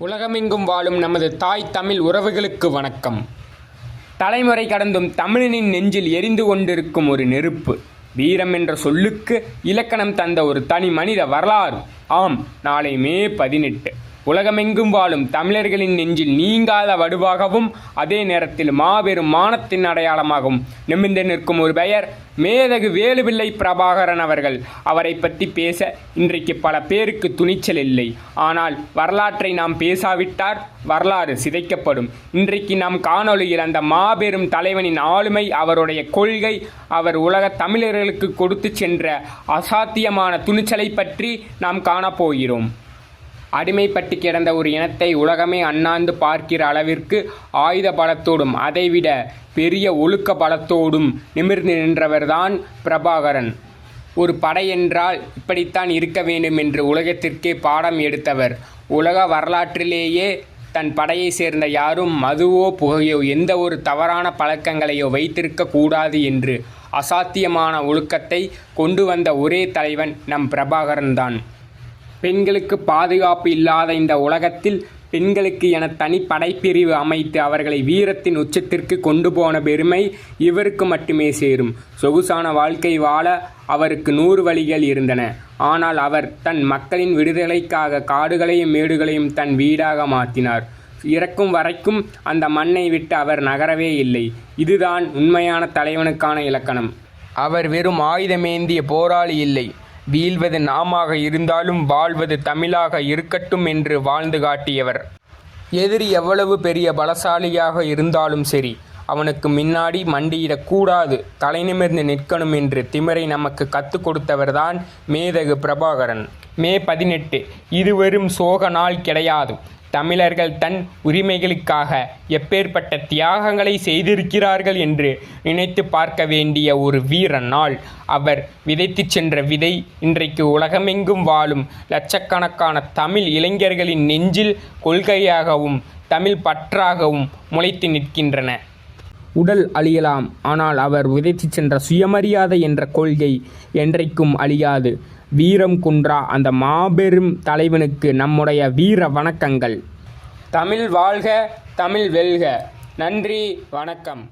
உலகமெங்கும் வாழும் நமது தாய் தமிழ் உறவுகளுக்கு வணக்கம். தலைமுறை கடந்தும் தமிழனின் நெஞ்சில் எரிந்து கொண்டிருக்கும் ஒரு நெருப்பு. வீரம் என்ற சொல்லுக்கு இலக்கணம் தந்த ஒரு தனி மனித வரலாறு. ஆம், நாளை மே 18 உலகமெங்கும் வாழும் தமிழர்களின் நெஞ்சில் நீங்காத வடுவாகவும் அதே நேரத்தில் மாபெரும் மானத்தின் அடையாளமாகவும் நிமிர்ந்து நிற்கும் ஒரு பெயர் மேதகு வேலுப்பிள்ளை பிரபாகரன் அவர்கள். அவரை பற்றி பேச இன்றைக்கு பல பேருக்கு துணிச்சல் இல்லை. ஆனால் வரலாற்றை நாம் பேசாவிட்டால் வரலாறு சிதைக்கப்படும். இன்றைக்கு நாம் காணொளியில் அந்த மாபெரும் தலைவனின் ஆளுமை, அவருடைய கொள்கை, அவர் உலக தமிழர்களுக்கு கொடுத்து சென்ற அசாத்தியமான துணிச்சலை பற்றி நாம் காணப்போகிறோம். அடிமைப்பட்டு கிடந்த ஒரு இனத்தை உலகமே அண்ணாந்து பார்க்கிற அளவிற்கு ஆயுத பலத்தோடும் அதைவிட பெரிய ஒழுக்க பலத்தோடும் நிமிர்ந்து நின்றவர்தான் பிரபாகரன். ஒரு படை என்றால் இப்படித்தான் இருக்க வேண்டும் என்று உலகத்திற்கே பாடம் எடுத்தவர். உலக வரலாற்றிலேயே தன் படையை சேர்ந்த யாரும் மதுவோ புகையோ எந்த ஒரு தவறான பழக்கங்களையோ வைத்திருக்க கூடாது என்று அசாத்தியமான ஒழுக்கத்தை கொண்டு வந்த ஒரே தலைவன் நம் பிரபாகரன் தான். பெண்களுக்கு பாதுகாப்பு இல்லாத இந்த உலகத்தில் பெண்களுக்கு என தனி படைப்பிரிவு அமைத்து அவர்களை வீரத்தின் உச்சத்திற்கு கொண்டு போன பெருமை இவருக்கு மட்டுமே சேரும். சொகுசான வாழ்க்கை வாழ அவருக்கு 100 வழிகள் இருந்தன. ஆனால் அவர் தன் மக்களின் விடுதலைக்காக காடுகளையும் மேடுகளையும் தன் வீடாக மாற்றினார். இறக்கும் வரைக்கும் அந்த மண்ணை விட்டு அவர் நகரவே இல்லை. இதுதான் உண்மையான தலைவனுக்கான இலக்கணம். அவர் வெறும் ஆயுதமேந்திய போராளி இல்லை. வீழ்வது நாமாக இருந்தாலும் வாழ்வது தமிழாக இருக்கட்டும் என்று வாழ்ந்து காட்டியவர். எதிரி எவ்வளவு பெரிய பலசாலியாக இருந்தாலும் சரி, அவனுக்கு முன்னாடி மண்டியிடக்கூடாது, தலை நிமிர்ந்து நிற்கணும் என்று திமிரை நமக்கு கற்றுக் கொடுத்தவர்தான் மேதகு பிரபாகரன். மே 18 இது வெறும் சோக நாள் கிடையாது. தமிழர்கள் தன் உரிமைகளுக்காக எப்பேற்பட்ட தியாகங்களை செய்திருக்கிறார்கள் என்று நினைத்து பார்க்க வேண்டிய ஒரு வீர நாள். அவர் விதைத்து சென்ற விதை இன்றைக்கு உலகமெங்கும் வாழும் லட்சக்கணக்கான தமிழ் இளைஞர்களின் நெஞ்சில் கொள்கையாகவும் தமிழ் பற்றாகவும் முளைத்து நிற்கின்றன. உடல் அழியலாம், ஆனால் அவர் விதைத்து சென்ற சுயமரியாதை என்ற கொள்கை என்றைக்கும் அழியாது. வீரம் குன்றா அந்த மாபெரும் தலைவனுக்கு நம்முடைய வீர வணக்கங்கள். தமிழ் வாழ்க, தமிழ் வெல்க. நன்றி, வணக்கம்.